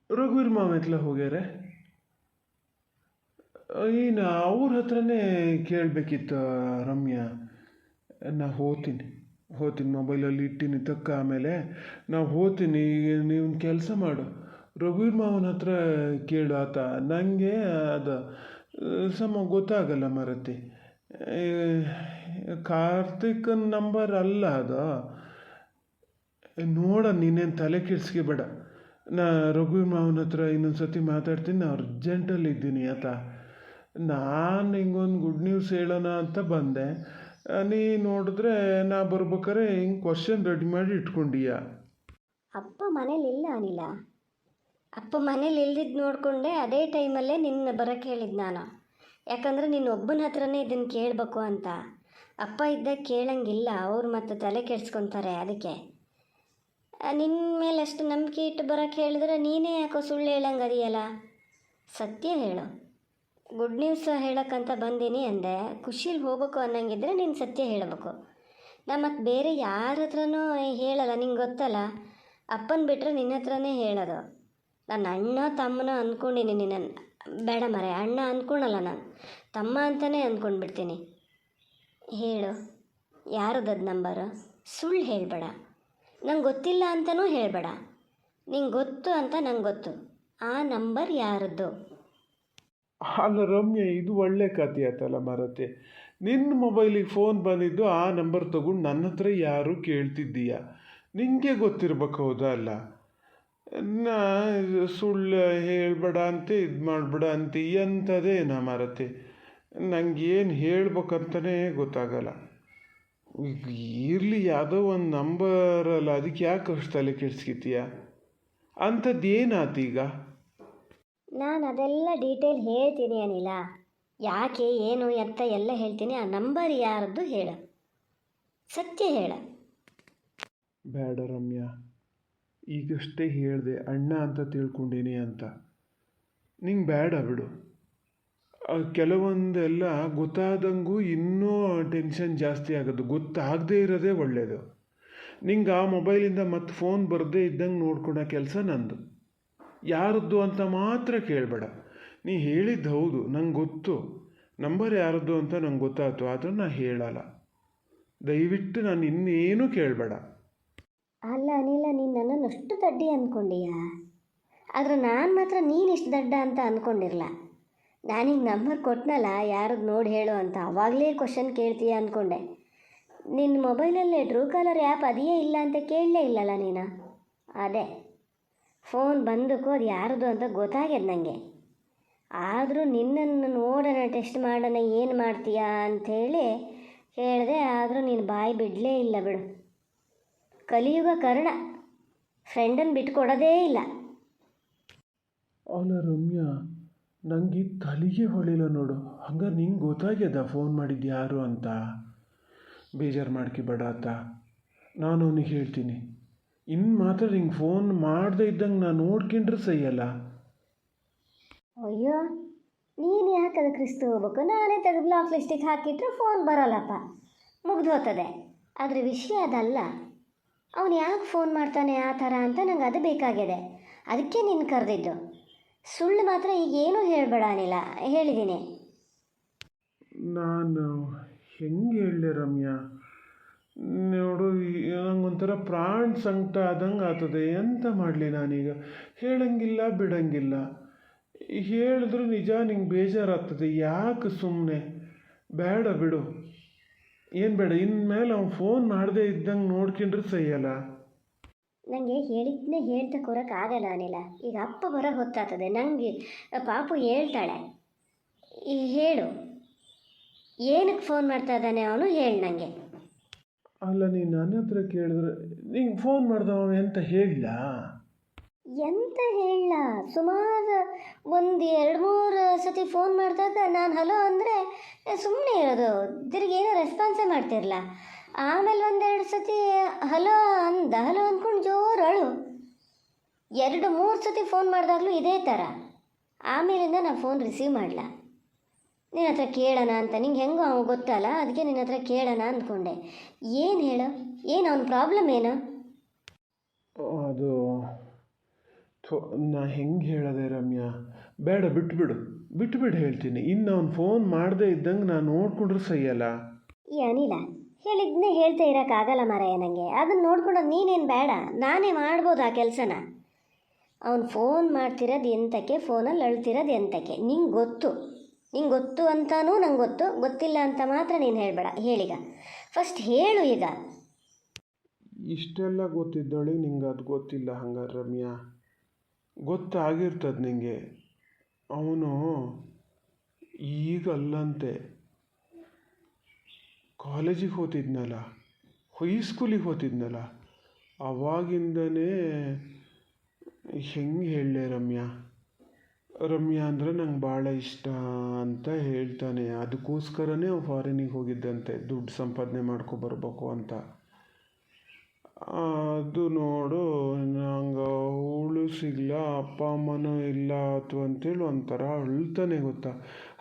ರಘುವೀರ್ ಮಾವ ಎತ್ಲ ಹೋಗ್ಯಾರೆ? ಏನು ಅವ್ರ ಹತ್ರನೇ ಕೇಳಬೇಕಿತ್ತು ರಮ್ಯಾ. ನಾ ಹೋಗ್ತೀನಿ ಮೊಬೈಲಲ್ಲಿ ಇಟ್ಟಿನಿ ತಕ್ಕ. ಆಮೇಲೆ ನಾವು ಹೋಗ್ತೀನಿ. ನೀವು ಕೆಲಸ ಮಾಡು, ರಘುವೀರ್ ಮಾವನ ಹತ್ರ ಕೇಳು. ಆತ ನನಗೆ ಅದು ಗೊತ್ತಾಗಲ್ಲ ಮರತಿ. ಕಾರ್ತಿಕನ ನಂಬರ್ ಅಲ್ಲ ಅದು. ನೋಡ, ನೀನೇನು ತಲೆ ಕೆಡಿಸ್ಕೋಬೇಡ. ನಾ ರಘುವೀರ್ ಮಾವನ ಹತ್ರ ಇನ್ನೊಂದು ಸತಿ ಮಾತಾಡ್ತೀನಿ. ನಾ ಅರ್ಜೆಂಟಲ್ಲಿ ಇದ್ದೀನಿ ಆತ. ನಾನು ಹಿಂಗೊಂದು ಗುಡ್ ನ್ಯೂಸ್ ಹೇಳೋಣ ಅಂತ ಬಂದೆ. ನೀ ನೋಡಿದ್ರೆ ನಾ ಬರ್ಬೇಕಾರೆ ಹಿಂಗೆ ಕ್ವಶನ್ ರೆಡಿ ಮಾಡಿ ಇಟ್ಕೊಂಡೀಯ. ಅಪ್ಪ ಮನೇಲಿಲ್ಲ ಅನಿಲ. ಅಪ್ಪ ಮನೇಲಿ ಇಲ್ದಿದ್ದು ನೋಡಿಕೊಂಡೆ ಅದೇ ಟೈಮಲ್ಲೇ ನಿನ್ನ ಬರೋಕ್ಕೆ ಹೇಳಿದ್ದು ನಾನು. ಯಾಕಂದರೆ ನೀನು ಒಬ್ಬನ ಹತ್ರನೇ ಇದನ್ನು ಕೇಳಬೇಕು ಅಂತ. ಅಪ್ಪ ಇದ್ದಾಗ ಕೇಳಂಗಿಲ್ಲ, ಅವ್ರು ಮತ್ತೆ ತಲೆ ಕೆಡ್ಸ್ಕೊತಾರೆ. ಅದಕ್ಕೆ ನಿನ್ನ ಮೇಲೆ ಅಷ್ಟು ನಂಬಿಕೆ ಇಟ್ಟು ಬರೋಕ್ಕೆ ಹೇಳಿದ್ರೆ ನೀನೇ ಯಾಕೋ ಸುಳ್ಳು ಹೇಳಂಗೆ ಅದೆಯಲ್ಲ. ಸತ್ಯ ಹೇಳು. ಗುಡ್ ನ್ಯೂಸ್ ಹೇಳೋಕ್ಕಂತ ಬಂದೀನಿ ಅಂದೆ. ಖುಷಿಲಿ ಹೋಗ್ಬೇಕು ಅನ್ನಂಗಿದ್ರೆ ನೀನು ಸತ್ಯ ಹೇಳಬೇಕು. ನಾ ಮತ್ತು ಬೇರೆ ಯಾರ ಹತ್ರನೂ ಹೇಳಲ್ಲ, ನಿಂಗೆ ಗೊತ್ತಲ್ಲ. ಅಪ್ಪನ ಬಿಟ್ಟರೆ ನಿನ್ನ ಹತ್ರನೇ ಹೇಳೋದು. ನನ್ನ ಅಣ್ಣ ತಮ್ಮನೋ ಅಂದ್ಕೊಂಡಿನಿ ನಿನ್ನನ್ನು. ಬೇಡ ಮರೆ, ಅಣ್ಣ ಅಂದ್ಕೊಳಲ್ಲ, ನಾನು ತಮ್ಮ ಅಂತಲೇ ಅಂದ್ಕೊಂಡ್ಬಿಡ್ತೀನಿ. ಹೇಳು, ಯಾರದದು ನಂಬರು? ಸುಳ್ಳು ಹೇಳಬೇಡ. ನಂಗೆ ಗೊತ್ತಿಲ್ಲ ಅಂತಲೂ ಹೇಳಬೇಡ. ನಿಂಗೆ ಗೊತ್ತು ಅಂತ ನಂಗೆ ಗೊತ್ತು. ಆ ನಂಬರ್ ಯಾರದ್ದು? ಅಲ್ಲ ರಮ್ಯ, ಇದು ಒಳ್ಳೆ ಕಥೆ ಆಯ್ತಲ್ಲ ಮರತೆ. ನಿನ್ನ ಮೊಬೈಲಿಗೆ ಫೋನ್ ಬಂದಿದ್ದು ಆ ನಂಬರ್ ತಗೊಂಡು ನನ್ನ ಹತ್ರ ಯಾರು ಕೇಳ್ತಿದ್ದೀಯ. ನಿನಗೆ ಗೊತ್ತಿರ್ಬೇಕು, ಹೌದಾ ಅಲ್ಲ? ನಾ ಸುಳ್ಳು ಹೇಳಬೇಡ ಅಂತ ಇದು ಮಾಡಬೇಡ ಅಂತ ಎಂಥದೇ ನಾ ಮರತೆ. ನನಗೇನು ಹೇಳ್ಬೇಕಂತಲೇ ಗೊತ್ತಾಗಲ್ಲ. ಇರಲಿ, ಯಾವುದೋ ಒಂದು ನಂಬರಲ್ಲ, ಅದಕ್ಕೆ ಯಾಕೆ ಅಷ್ಟು ತಲೆ ಕೆಡ್ಸ್ಕಿತೀಯ? ಅಂಥದ್ದು ಏನಾತೀಗ? ನಾನು ಅದೆಲ್ಲ ಡೀಟೇಲ್ ಹೇಳ್ತೀನಿ ಅನಿಲ. ಯಾಕೆ ಏನು ಎತ್ತ ಎಲ್ಲ ಹೇಳ್ತೀನಿ. ಆ ನಂಬರ್ ಯಾರದ್ದು ಹೇಳು, ಸತ್ಯ ಹೇಳ. ಬೇಡ ರಮ್ಯಾ, ಈಗಷ್ಟೇ ಹೇಳಿದೆ ಅಣ್ಣ ಅಂತ ತಿಳ್ಕೊಂಡೀನಿ ಅಂತ. ನಿಂಗೆ ಬೇಡ ಬಿಡು. ಕೆಲವೊಂದೆಲ್ಲ ಗೊತ್ತಾದಂಗೂ ಇನ್ನೂ ಟೆನ್ಷನ್ ಜಾಸ್ತಿ ಆಗೋದು. ಗೊತ್ತಾಗದೇ ಇರೋದೇ ಒಳ್ಳೆಯದು. ನಿಂಗೆ ಆ ಮೊಬೈಲಿಂದ ಮತ್ತೆ ಫೋನ್ ಬರದೇ ಇದ್ದಂಗೆ ನೋಡ್ಕೊಳೋ ಕೆಲಸ ನಂದು. ಯಾರದ್ದು ಅಂತ ಮಾತ್ರ ಕೇಳಬೇಡ. ನೀ ಹೇಳಿದ್ದು ಹೌದು, ನಂಗೆ ಗೊತ್ತು. ನಂಬರ್ ಯಾರದ್ದು ಅಂತ ನಂಗೆ ಗೊತ್ತಾಯ್ತು, ಆದರೂ ನಾನು ಹೇಳಲ್ಲ. ದಯವಿಟ್ಟು ನಾನು ಇನ್ನೇನು ಕೇಳಬೇಡ. ಅಲ್ಲ ಅನಿಲ, ನೀನು ನನ್ನನ್ನು ಅಷ್ಟು ದಡ್ಡಿ ಅಂದ್ಕೊಂಡೀಯಾ? ಆದರೆ ನಾನು ಮಾತ್ರ ನೀನು ಇಷ್ಟು ದಡ್ಡ ಅಂತ ಅಂದ್ಕೊಂಡಿರಲ್ಲ. ನಾನೀಗ ನಂಬರ್ ಕೊಟ್ಟನಲ್ಲ, ಯಾರದ್ದು ನೋಡಿ ಹೇಳು ಅಂತ, ಆವಾಗಲೇ ಕ್ವಶನ್ ಕೇಳ್ತೀಯ ಅಂದ್ಕೊಂಡೆ. ನಿನ್ನ ಮೊಬೈಲಲ್ಲೇ ಟ್ರೂ ಕಾಲರ್ ಆ್ಯಪ್ ಅದೇ ಇಲ್ಲ ಅಂತ ಕೇಳಲೇ ಇಲ್ಲಲ್ಲ ನೀನು. ಅದೇ ಫೋನ್ ಬಂದಕ್ಕೂ ಅದು ಯಾರದು ಅಂತ ಗೊತ್ತಾಗ್ಯದ ನನಗೆ. ಆದರೂ ನಿನ್ನನ್ನು ನೋಡೋಣ, ಟೆಸ್ಟ್ ಮಾಡೋಣ, ಏನು ಮಾಡ್ತೀಯಾ ಅಂಥೇಳಿ ಹೇಳಿದೆ. ಆದರೂ ನೀನು ಬಾಯಿ ಬಿಡಲೇ ಇಲ್ಲ ಬಿಡು. ಕಲಿಯುಗ ಕರ್ಣ, ಫ್ರೆಂಡನ್ನು ಬಿಟ್ಕೊಡೋದೇ ಇಲ್ಲ. ಅಲ್ಲ ರಮ್ಯಾ, ನನಗೆ ತಲೆಗೆ ಹೊಳಿಲ್ಲ ನೋಡು. ಹಂಗಾರೆ ನಿಂಗೆ ಗೊತ್ತಾಗ್ಯದ ಫೋನ್ ಮಾಡಿದ್ದು ಯಾರು ಅಂತ? ಬೇಜಾರು ಮಾಡ್ಕೊಬೇಡ ಆತ. ನಾನು ಅವನಿಗೆ ಹೇಳ್ತೀನಿ. ಇನ್ನು ಮಾತ್ರ ಹಿಂಗೆ ಫೋನ್ ಮಾಡದೇ ಇದ್ದಂಗೆ ನಾನು ನೋಡ್ಕೊಂಡ್ರೆ ಸಹಿಯಲ್ಲ. ಅಯ್ಯೋ, ನೀನು ಯಾಕೆ ಅದಕ್ಕೆ ರಿಸ್ಕ್ ಹೋಗ್ಬೇಕು? ನಾನೇ ತೆಗೆದು ಬ್ಲಾಕ್ ಲಿಸ್ಟಿಗೆ ಹಾಕಿಟ್ರೆ ಫೋನ್ ಬರೋಲ್ಲಪ್ಪ, ಮುಗ್ದು ಹೋಗ್ತದೆ. ಆದರೆ ವಿಷಯ ಅದಲ್ಲ. ಅವನು ಯಾಕೆ ಫೋನ್ ಮಾಡ್ತಾನೆ ಆ ಥರ ಅಂತ ನಂಗೆ ಅದು ಬೇಕಾಗಿದೆ. ಅದಕ್ಕೆ ನೀನು ಕರೆದಿದ್ದು. ಸುಳ್ಳು ಮಾತ್ರ ಈಗೇನೂ ಹೇಳಬೇಡ ಅನಿಲ, ಹೇಳಿದ್ದೀನಿ. ನಾನು ಹೆಂಗೆ ಹೇಳಲೆ ರಮ್ಯಾ? ನೋಡು, ನಂಗೊಂಥರ ಪ್ರಾಣ ಸಂಕಟ ಆದಂಗೆ ಆಗ್ತದೆ. ಎಂತ ಮಾಡಲಿ ನಾನೀಗ? ಹೇಳಂಗಿಲ್ಲ, ಬಿಡಂಗಿಲ್ಲ. ಹೇಳಿದ್ರು ನಿಜ ನಿಂಗೆ ಬೇಜಾರಾಗ್ತದೆ. ಯಾಕೆ ಸುಮ್ಮನೆ? ಬೇಡ ಬಿಡು. ಏನು ಬೇಡ, ಇನ್ಮೇಲೆ ಅವ್ನು ಫೋನ್ ಮಾಡದೇ ಇದ್ದಂಗೆ ನೋಡ್ಕೊಂಡ್ರೆ ಸಹಿಯಲ್ಲ. ನನಗೆ ಹೇಳಿದ್ದನ್ನೇ ಹೇಳ್ತಾ ಕೊಡೋಕ್ಕಾಗಲ್ಲ ಅನಿಲ. ಈಗ ಅಪ್ಪ ಬರೋ ಹೊತ್ತಾಗ್ತದೆ. ನನಗೆ ಪಾಪು ಹೇಳ್ತಾಳೆ. ಈಗ ಹೇಳು, ಏನಕ್ಕೆ ಫೋನ್ ಮಾಡ್ತಾ ಇದ್ದಾನೆ ಅವನು, ಹೇಳು ನನಗೆ. ಅಲ್ಲ, ನೀನು ನನ್ನ ಹತ್ರ ಕೇಳಿದ್ರೆ ನಿಂಗೆ ಫೋನ್ ಮಾಡ್ದವ ಎಂತ ಹೇಳ? ಎಂತ ಹೇಳ? ಸುಮಾರು ಒಂದು 2-3 ಸತಿ ಫೋನ್ ಮಾಡಿದಾಗ ನಾನು ಹಲೋ ಅಂದರೆ ಸುಮ್ಮನೆ ಇರೋದು, ತಿರುಗಿ ಏನೋ ರೆಸ್ಪಾನ್ಸೇ ಮಾಡ್ತಿರಲ್ಲ. ಆಮೇಲೆ 1-2 ಸತಿ ಹಲೋ ಅಂದ್ಕೊಂಡು ಜೋರು ಅಳು. 2-3 ಸತಿ ಫೋನ್ ಮಾಡಿದಾಗಲೂ ಇದೇ ಥರ. ಆಮೇಲಿಂದ ನಾನು ಫೋನ್ ರಿಸೀವ್ ಮಾಡಲ. ನಿನ್ನ ಹತ್ರ ಕೇಳೋಣ ಅಂತ, ನಿಂಗೆ ಹೆಂಗೋ ಅವ್ನು ಗೊತ್ತಲ್ಲ, ಅದಕ್ಕೆ ನಿನ್ನ ಹತ್ರ ಕೇಳೋಣ ಅಂದ್ಕೊಂಡೆ. ಏನು ಹೇಳು, ಏನು ಅವನ ಪ್ರಾಬ್ಲಮ್ ಏನು? ಅದು ಥೋ, ನಾ ಹೆಂಗೆ ಹೇಳದೆ ರಮ್ಯಾ, ಬೇಡ ಬಿಟ್ಬಿಡು ಹೇಳ್ತೀನಿ. ಇನ್ನು ಅವ್ನು ಫೋನ್ ಮಾಡದೇ ಇದ್ದಂಗೆ ನಾನು ನೋಡ್ಕೊಂಡ್ರೆ ಸಹಿಯಲ್ಲ. ಈ ಅನಿಲ ಹೇಳಿದ್ನೇ ಹೇಳ್ತಾ ಇರೋಕ್ಕಾಗಲ್ಲ ಮಾರಾಯ ನನಗೆ. ಅದನ್ನು ನೋಡ್ಕೊಂಡೋದು ನೀನೇನು ಬೇಡ, ನಾನೇ ಮಾಡ್ಬೋದು ಆ ಕೆಲಸನ. ಅವ್ನು ಫೋನ್ ಮಾಡ್ತಿರೋದು ಎಂತಕ್ಕೆ, ಫೋನಲ್ಲಿ ಅಳ್ತಿರೋದು ಎಂತಕ್ಕೆ ನಿಂಗೆ ಗೊತ್ತು ಅಂತಾನೂ ನಂಗೆ ಗೊತ್ತಿಲ್ಲ ಅಂತ ಮಾತ್ರ ನೀನು ಹೇಳಬೇಡ. ಹೇಳೀಗ ಫಸ್ಟ್ ಹೇಳು. ಈಗ ಇಷ್ಟೆಲ್ಲ ಗೊತ್ತಿದ್ದವಳಿ ನಿಂಗೆ ಅದು ಗೊತ್ತಿಲ್ಲ ಹಂಗಾರೆ ರಮ್ಯಾ? ಗೊತ್ತಾಗಿರ್ತದೆ ನಿಂಗೆ. ಅವನು ಈಗ ಅಲ್ಲಂತೆ, ಕಾಲೇಜಿಗೆ ಹೋಗ್ತಿದ್ನಲ್ಲ, ಹೈಸ್ಕೂಲಿಗೆ ಹೋಗ್ತಿದ್ನಲ್ಲ, ಅವಾಗಿಂದನೇ ಹೆಂಗೆ ಹೇಳಲೆ ರಮ್ಯಾ ಅಂದರೆ ನಂಗೆ ಭಾಳ ಇಷ್ಟ ಅಂತ ಹೇಳ್ತಾನೆ. ಅದಕ್ಕೋಸ್ಕರನೇ ಅವ್ನು ಫಾರಿನಿಗೆ ಹೋಗಿದ್ದಂತೆ, ದುಡ್ಡು ಸಂಪಾದನೆ ಮಾಡ್ಕೊಬರ್ಬೇಕು ಅಂತ. ಅದು ನೋಡು, ನಂಗೆ ಅವಳು ಸಿಗಲ್ಲ, ಅಪ್ಪ ಅಮ್ಮನೂ ಇಲ್ಲ ಅಥವಾ ಅಂತೇಳಿ ಒಂಥರ ಅಳ್ತಾನೆ ಗೊತ್ತಾ.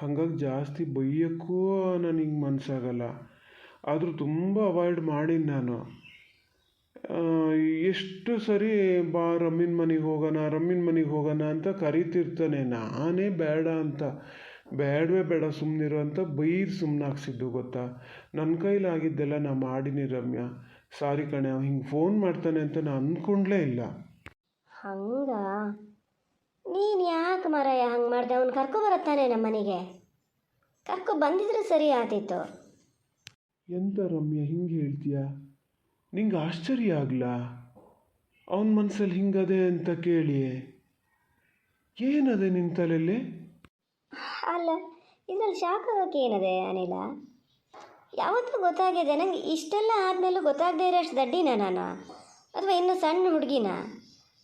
ಹಾಗಾಗಿ ಜಾಸ್ತಿ ಬೈಯೋಕ್ಕೂ ನನಗೆ ಮನಸ್ಸಾಗಲ್ಲ. ಆದರೂ ತುಂಬ ಅವಾಯ್ಡ್ ಮಾಡೀನಿ ನಾನು. ಎಷ್ಟು ಸರಿ ಬಾ ರಮ್ಮಿನ ಮನೆಗೆ ಹೋಗೋಣ ಅಂತ ಕರಿತಿರ್ತಾನೆ. ನಾನೇ ಬೇಡ ಅಂತ, ಬೇಡ ಸುಮ್ಮನಿರು ಅಂತ ಬೈದು ಸುಮ್ಮನಾಗ್ಸಿದ್ದು ಗೊತ್ತಾ. ನನ್ನ ಕೈಲಾಗಿದ್ದೆಲ್ಲ ನಾ ಮಾಡೀನಿ ರಮ್ಯಾ. ಸಾರಿ ಕಣೆ, ಹಿಂಗೆ ಫೋನ್ ಮಾಡ್ತಾನೆ ಅಂತ ನಾನು ಅಂದ್ಕೊಂಡ್ಲೇ ಇಲ್ಲ. ಹಂಗ ನೀನು ಯಾಕೆ ಮಾರಾಯ ಹಂಗೆ ಮಾಡಿದೆ? ಅವ್ನು ಕರ್ಕೊಬರತ್ತಾನೆ ನಮ್ಮ ಮನೆಗೆ, ಬಂದಿದ್ರೆ ಸರಿ ಆತಿತ್ತು. ಎಂತ ರಮ್ಯಾ ಹಿಂಗೆ ಹೇಳ್ತೀಯ? ನಿಂಗೆ ಆಶ್ಚರ್ಯ ಆಗ್ಲಾ ಅವನ ಮನಸ್ಸಲ್ಲಿ ಹಿಂಗದೆ ಅಂತ ಕೇಳಿ? ಏನದೆ ನಿನ್ನ ತಲೆಯಲ್ಲಿ? ಅಲ್ಲ, ಇದ್ರಲ್ಲಿ ಶಾಕ್ ಆಗೋಕ್ಕೆ ಏನದೆ ಅನಿಲ? ಯಾವತ್ತೂ ಗೊತ್ತಾಗಿದೆ ನಂಗೆ. ಇಷ್ಟೆಲ್ಲ ಆದಮೇಲೂ ಗೊತ್ತಾಗದೇ ಇರೋಷ್ಟು ದಡ್ಡಿನ ನಾನು, ಅಥವಾ ಇನ್ನೂ ಸಣ್ಣ ಹುಡುಗಿನ?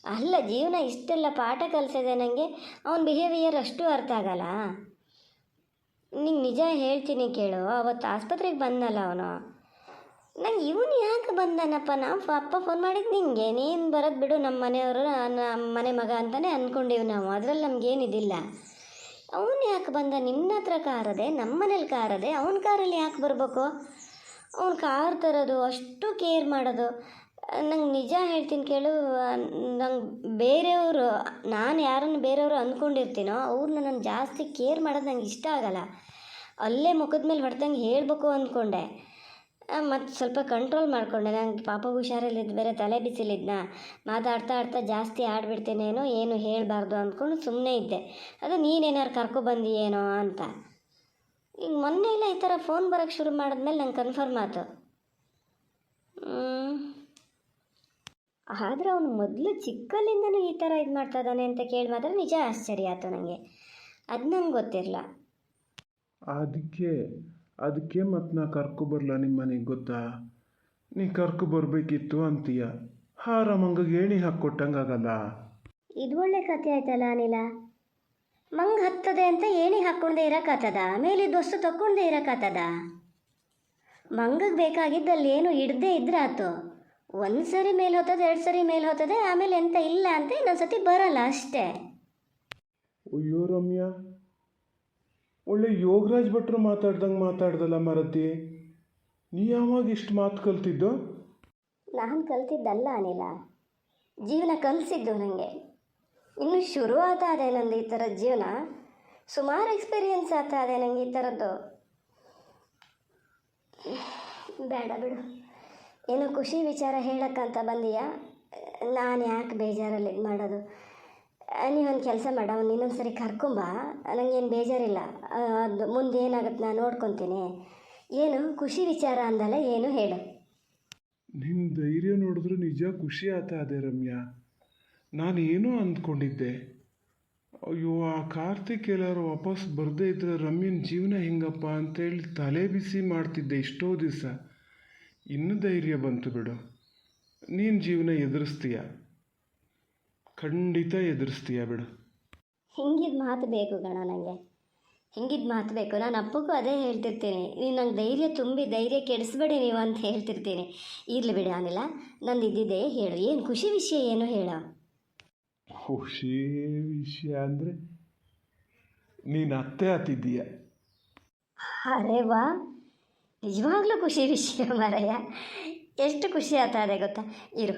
ಅಲ್ಲ, ಜೀವನ ಇಷ್ಟೆಲ್ಲ ಪಾಠ ಕಲಿಸಿದೆ ನನಗೆ. ಅವನ ಬಿಹೇವಿಯರ್ ಅಷ್ಟು ಅರ್ಥ ಆಗಲ್ಲ ನಿಂಗೆ. ನಿಜ ಹೇಳ್ತೀನಿ ಕೇಳು, ಅವತ್ತು ಆಸ್ಪತ್ರೆಗೆ ಬಂದಲ್ಲ ಅವನು, ನಂಗೆ ಇವನು ಯಾಕೆ ಬಂದನಪ್ಪ? ಅಪ್ಪ ಫೋನ್ ಮಾಡಿದ್ದು ನಿಂಗೆ, ನೀನು ಬರೋದು ಬಿಡು, ನಮ್ಮ ಮನೆಯವರು ನಮ್ಮ ಮನೆ ಮಗ ಅಂತಲೇ ಅಂದ್ಕೊಂಡೀವಿ ನಾವು, ಅದರಲ್ಲಿ ನಮಗೇನಿದಿಲ್ಲ. ಅವನು ಯಾಕೆ ಬಂದ? ನಿನ್ನ ಹತ್ರ ಕಾರದೆ, ನಮ್ಮ ಮನೇಲಿ ಕಾರದೆ, ಅವನ ಕಾರಲ್ಲಿ ಯಾಕೆ ಬರಬೇಕು? ಅವ್ನು ಕಾರ್ ತರೋದು, ಅಷ್ಟು ಕೇರ್ ಮಾಡೋದು. ನಂಗೆ ನಿಜ ಹೇಳ್ತೀನಿ ಕೇಳು, ನಂಗೆ ಬೇರೆಯವರು, ನಾನು ಯಾರನ್ನು ಬೇರೆಯವರು ಅಂದ್ಕೊಂಡಿರ್ತೀನೋ ಅವ್ರನ್ನ ನಾನು ಜಾಸ್ತಿ ಕೇರ್ ಮಾಡೋದು ನಂಗೆ ಇಷ್ಟ ಆಗಲ್ಲ. ಅಲ್ಲೇ ಮುಖದ ಮೇಲೆ ಹೊಡೆದಂಗೆ ಹೇಳಬೇಕು ಅಂದ್ಕೊಂಡೆ, ಮತ್ತು ಸ್ವಲ್ಪ ಕಂಟ್ರೋಲ್ ಮಾಡಿಕೊಂಡೆ. ನಂಗೆ ಪಾಪ ಹುಷಾರಲ್ಲಿದ್ದು, ಬೇರೆ ತಲೆ ಬಿಸಿಲಿದ್ನ, ಮಾತಾಡ್ತಾ ಜಾಸ್ತಿ ಆಡ್ಬಿಡ್ತೇನೇನೋ, ಏನು ಹೇಳಬಾರ್ದು ಅಂದ್ಕೊಂಡು ಸುಮ್ಮನೆ ಇದ್ದೆ. ಅದು ನೀನೇನಾರು ಕರ್ಕೊಬಂದಿಯೇನೋ ಅಂತ. ಈಗ ಮೊನ್ನೆ ಎಲ್ಲ ಈ ಥರ ಫೋನ್ ಬರೋಕ್ಕೆ ಶುರು ಮಾಡಿದ್ಮೇಲೆ ನಂಗೆ ಕನ್ಫರ್ಮ್ ಆಯ್ತು. ಆದರೆ ಅವನು ಮೊದಲು ಚಿಕ್ಕಲ್ಲಿಂದನೂ ಈ ಥರ ಇದು ಮಾಡ್ತಾ ಇದ್ದಾನೆ ಅಂತ ಕೇಳಿ ಮಾತ್ರ ನಿಜ ಆಶ್ಚರ್ಯ ಆಯಿತು ನನಗೆ. ಅದು ನಂಗೆ ಗೊತ್ತಿರಲ್ಲ. ಅದಕ್ಕೆ ಮತ್ತು ನಾ ಕರ್ಕೊಬರ್ಲ ನಿಮ್ಮ ಮನೆಗೆ ಗೊತ್ತಾ? ನೀ ಕರ್ಕೊಬರ್ಬೇಕಿತ್ತು ಅಂತೀಯ, ಹಾರ ಮಂಗಗೆ ಏಣಿ ಹಾಕ್ಕೊಟ್ಟಂಗಾಗಲ್ಲ. ಇದು ಒಳ್ಳೆ ಕಥೆ ಆಯ್ತಲ್ಲ ಅನಿಲ. ಮಂಗ ಹತ್ತದೆ ಅಂತ ಏಣಿ ಹಾಕ್ಕೊಂಡೇ ಇರೋಕ್ಕಾಗ್ತದ? ಮೇಲಿದ್ದು ವಸ್ತು ತಕ್ಕೊಂಡೇ ಇರೋಕ್ಕಾಗ್ತದ? ಮಂಗಗೆ ಬೇಕಾಗಿದ್ದಲ್ಲಿ ಏನು ಹಿಡ್ದೇ ಇದ್ರೆ ಆಯ್ತು. ಒಂದು ಸರಿ ಮೇಲೆ ಹೋಗ್ತದೆ, 2 ಸರಿ ಮೇಲೆ ಹೋಗ್ತದೆ, ಆಮೇಲೆ ಎಂತ ಇಲ್ಲ ಅಂತ ಇನ್ನೊಂದ್ಸತಿ ಬರಲ್ಲ ಅಷ್ಟೇ. ಅಯ್ಯೋ ರಮ್ಯಾ, ಒಳ್ಳೆ ಯೋಗರಾಜ್ ಭಟ್ರು ಮಾತಾಡ್ದಲ್ಲ ಮರತಿ. ನೀ ಯಾವಾಗ ಇಷ್ಟು ಮಾತು ಕಲ್ತಿದ್ದು? ನಾನು ಕಲ್ತಿದ್ದಲ್ಲ ಅನಿಲ, ಜೀವನ ಕಲಿಸಿದ್ದು ನನಗೆ. ಇನ್ನು ಶುರು ಆಗ್ತಾ ಇದೆ ನಂದು ಈ ಥರದ ಜೀವನ. ಸುಮಾರು ಎಕ್ಸ್ಪೀರಿಯನ್ಸ್ ಆಗ್ತಾ ಇದೆ ನನಗೆ ಈ ಥರದ್ದು. ಬೇಡ ಬಿಡು, ಏನೋ ಖುಷಿ ವಿಚಾರ ಹೇಳಕ್ಕಂತ ಬಂದೀಯಾ, ನಾನು ಯಾಕೆ ಬೇಜಾರಲ್ಲಿ ಇದು ಮಾಡೋದು? ನೀವೊಂದು ಕೆಲಸ ಮಾಡ, ಅವ್ನು ಇನ್ನೊಂದು ಸರಿ ಕರ್ಕೊಂಬ, ನನಗೇನು ಬೇಜಾರಿಲ್ಲ. ಅದು ಮುಂದೆ ಏನಾಗುತ್ತೆ ನಾನು ನೋಡ್ಕೊತೀನಿ. ಏನು ಖುಷಿ ವಿಚಾರ ಅಂದಲ್ಲ, ಏನು ಹೇಳು? ನಿನ್ನ ಧೈರ್ಯ ನೋಡಿದ್ರೆ ನಿಜ ಖುಷಿ ಆಗ್ತಾ ಇದೆ ರಮ್ಯಾ. ನಾನೇನೋ ಅಂದ್ಕೊಂಡಿದ್ದೆ, ಅಯ್ಯೋ ಆ ಕಾರ್ತಿಕ್ ಎಲ್ಲರೂ ವಾಪಸ್ ಬರದೇ ಇದ್ರೆ ರಮ್ಯನ ಜೀವನ ಹೆಂಗಪ್ಪ ಅಂತೇಳಿ ತಲೆ ಬಿಸಿ ಮಾಡ್ತಿದ್ದೆ ಇಷ್ಟೋ ದಿವಸ. ಇನ್ನೂ ಧೈರ್ಯ ಬಂತು ಬಿಡು. ನೀನು ಜೀವನ ಎದುರಿಸ್ತೀಯ, ಖಂಡಿತ ಎದುರಿಸ್ತೀಯ ಬಿಡು. ಹಿಂಗಿದ ಮಾತು ಬೇಕು ಗಣ ನನಗೆ, ಹಿಂಗಿದ ಮಾತು ಬೇಕು. ನಾನು ಅಪ್ಪಗೂ ಅದೇ ಹೇಳ್ತಿರ್ತೀನಿ, ನೀನು ನಂಗೆ ಧೈರ್ಯ ತುಂಬಿ ಧೈರ್ಯ ಕೆಡಿಸ್ಬೇಡಿ ನೀವು ಅಂತ ಹೇಳ್ತಿರ್ತೀನಿ. ಇರಲಿ ಬಿಡು ಅನಿಲ, ನಂದು ಇದ್ದಿದ್ದೆ ಹೇಳು, ಏನು ಖುಷಿ ವಿಷಯ ಏನು ಹೇಳೋ? ಖುಷಿ ವಿಷಯ ಅಂದರೆ ನೀನು ಅತ್ತೆ ಆತಿದ್ದೀಯ. ಅರೆ ವಾ, ನಿಜವಾಗ್ಲೂ ಖುಷಿ ವಿಷಯ ಮಾರಾಯ. ಎಷ್ಟು ಖುಷಿ ಆಗ್ತಾ ಇದೆ ಗೊತ್ತಾ? ಇರು,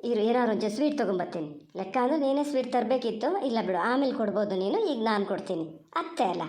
ಇರು ಏನಾದ್ರು ಒಂಚೂರು ಸ್ವೀಟ್ ತೊಗೊಂಬರ್ತೀನಿ. ಲೆಕ್ಕ ಅಂದರೆ ನೀನೇ ಸ್ವೀಟ್ ತರಬೇಕಿತ್ತು. ಇಲ್ಲ ಬಿಡು, ಆಮೇಲೆ ಕೊಡ್ಬೋದು ನೀನು, ಈಗ ನಾನು ಕೊಡ್ತೀನಿ. ಅತ್ತೆ ಅಲ್ಲ.